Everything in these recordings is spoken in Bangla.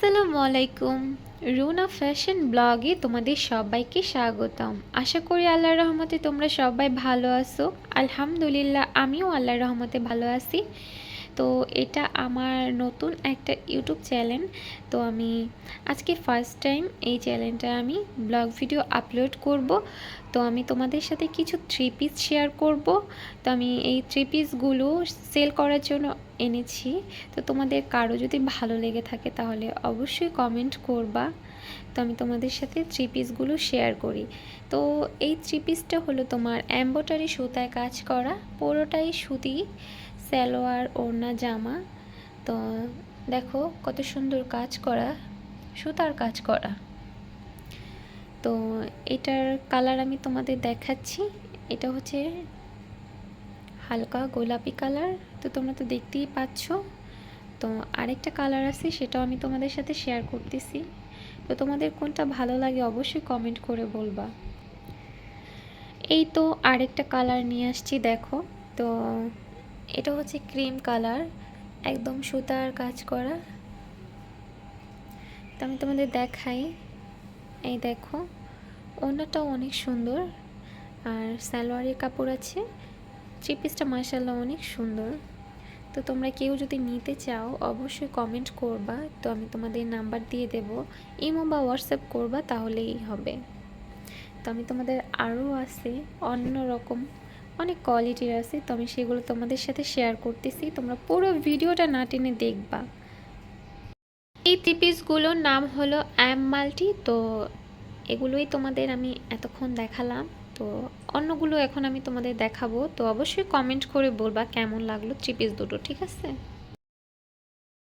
আসসালামু আলাইকুম। রুনা ফ্যাশন ব্লগে তোমাদের সবাইকে স্বাগতম। আশা করি আল্লাহর রহমতে তোমরা সবাই ভালো আছো। আলহামদুলিল্লাহ আমিও আল্লাহর রহমতে ভালো আছি। তো এটা আমার নতুন একটা ইউটিউব চ্যানেল। তো আমি আজকে ফার্স্ট টাইম এই চ্যানেলটা আমি ব্লগ ভিডিও আপলোড করব। তো আমি তোমাদের সাথে কিছু থ্রি পিস শেয়ার করব। তো আমি এই থ্রি পিসগুলো সেল করার জন্য এনেছি। তো তোমাদের কারো যদি ভালো লেগে থাকে তাহলে অবশ্যই কমেন্ট করবা। তো আমি তোমাদের সাথে থ্রি পিসগুলো শেয়ার করি। তো এই থ্রি পিসটা হলো তোমার এমব্রয়ডারি সুতায় কাজ করা, পুরোটাই সুতি, সালোয়ার ওড়না জামা। তো দেখো কত সুন্দর কাজ করা, সুতার কাজ করা। তো এটার কালার আমি তোমাদের দেখাচ্ছি। এটা হচ্ছে হালকা গোলাপি কালার। তো তোমরা তো দেখতেই পাচ্ছ। তো আরেকটা কালার আছে, সেটাও আমি তোমাদের সাথে শেয়ার করতেছি। তো তোমাদের কোনটা ভালো লাগে অবশ্যই কমেন্ট করে বলবা। এই তো আরেকটা কালার নিয়ে আসছি, দেখো। তো এটা হচ্ছে ক্রিম কালার, একদম সুতার কাজ করা। তো আমি তোমাদের দেখাই। এই দেখো, ওড়নাটাও অনেক সুন্দর, আর সালোয়ারের কাপড় আছে। থ্রি পিসটা মাশাআল্লাহ অনেক সুন্দর। তো তোমরা কেউ যদি নিতে চাও অবশ্যই কমেন্ট করবা। তো আমি তোমাদের নাম্বার দিয়ে দেব, ইমো বা হোয়াটসঅ্যাপ করবা তাহলেই হবে। তো আমি তোমাদের আরও আছে অন্য রকম অনেক কোয়ালিটির আছে, তো আমি সেগুলো তোমাদের সাথে শেয়ার করতেছি। তোমরা পুরো ভিডিওটা না টেনে দেখবা। এই থ্রি পিসগুলোর নাম হলো মাল্টি। তো এগুলোই তোমাদের আমি এতক্ষণ দেখালাম। তো অন্যগুলো এখন আমি তোমাদের দেখাবো। তো অবশ্যই কমেন্ট করে বলবা কেমন লাগলো থ্রি পিস দুটো, ঠিক আছে?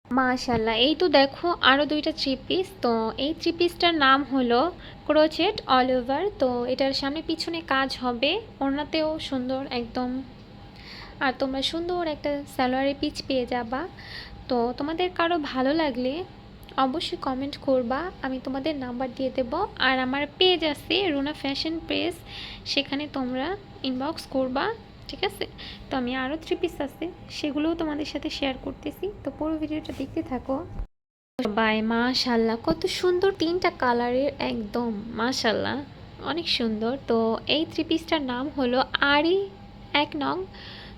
মাশাল্লাহ, এই তো দেখো আরও দুইটা থ্রি পিস। তো এই থ্রি পিসটার নাম হলো ক্রোচেট অল ওভার। তো এটার সামনে পিছনে কাজ হবে, ওড়নাতেও সুন্দর একদম। আর তোমরা সুন্দর একটা সালোয়ারের পিচ পেয়ে যাবা। তো তোমাদের কারো ভালো লাগলে অবশ্যই কমেন্ট করবা, আমি তোমাদের নাম্বার দিয়ে দেব। আর আমার পেজ আছে রুনা ফ্যাশন পেজ, সেখানে তোমরা ইনবক্স করবা, ঠিক আছে? তো আমি আরও থ্রি পিস আছে, সেগুলোও তোমাদের সাথে শেয়ার করতেছি। তো পুরো ভিডিওটা দেখতে থাকো সবাই। মাশাল্লাহ কত সুন্দর, তিনটা কালারের একদম মাশাল্লাহ অনেক সুন্দর। তো এই থ্রি পিসটার নাম হলো আরি 1 নং।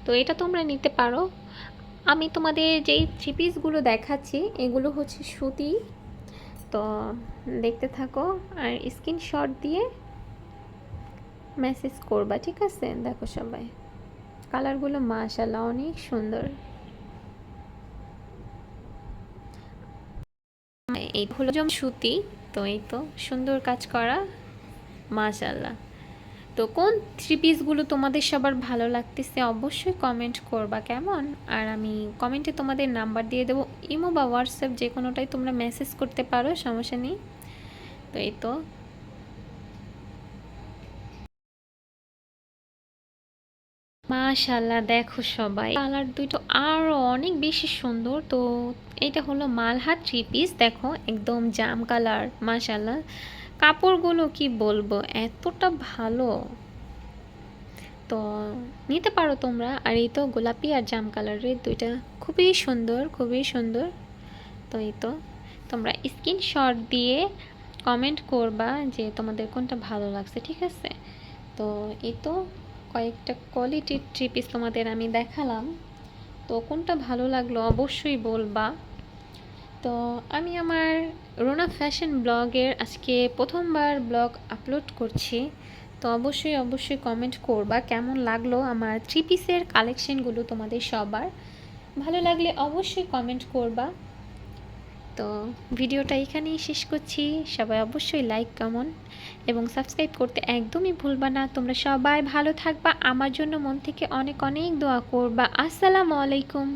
তো এটা তোমরা নিতে পারো। আমি তোমাদের যেই থ্রি পিসগুলো দেখাচ্ছি এগুলো হচ্ছে সুতি। তো দেখতে থাকো আর স্ক্রিনশট দিয়ে মেসেজ করবা, ঠিক আছে? দেখো সবাই, কালারগুলো মাশাআল্লাহ অনেক সুন্দর। এই হলো সুতি। তো এই তো সুন্দর কাজ করা, মাশাআল্লাহ। তো কোন থ্রি পিসগুলো তোমাদের সবার ভালো লাগতেছে অবশ্যই কমেন্ট করবা, কেমন? আর আমি কমেন্টে তোমাদের নাম্বার দিয়ে দেবো, ইমো বা হোয়াটসঅ্যাপ যে কোনোটাই তোমরা মেসেজ করতে পারো, সমস্যা নেই। তো এই তো মাশাআল্লাহ, দেখো সবাই কালার দুটো আরও অনেক বেশি সুন্দর। তো এটা হলো মালহার থ্রি পিস, দেখো একদম জাম কালার। মাশাআল্লাহ কাপড়গুলো কি বলবো, এতটা ভালো। তো নিতে পারো তোমরা। আর এই তো গোলাপি আর জাম কালারের দুইটা খুবই সুন্দর, খুবই সুন্দর। তো এই তো তোমরা স্ক্রিনশট দিয়ে কমেন্ট করবা যে তোমাদের কোনটা ভালো লাগছে, ঠিক আছে? তো এই তো কয়েকটা কোয়ালিটির থ্রি পিস তোমাদের আমি দেখালাম। তো কোনটা ভালো লাগলো অবশ্যই বলবা। তো আমি আমার রোনা ফ্যাশন ব্লগের আজকে প্রথমবার ব্লগ আপলোড করছি। তো অবশ্যই অবশ্যই কমেন্ট করবা কেমন লাগলো আমার থ্রি পিসের কালেকশনগুলো। তোমাদের সবার ভালো লাগলে অবশ্যই কমেন্ট করবা। তো ভিডিওটা এখানেই শেষ করছি। সবাই অবশ্যই লাইক, কমেন্ট এবং সাবস্ক্রাইব করতে একদমই ভুলবা না। তোমরা সবাই ভালো থাকবা, আমার জন্য মন থেকে অনেক অনেক দোয়া করবা। আসসালামু আলাইকুম।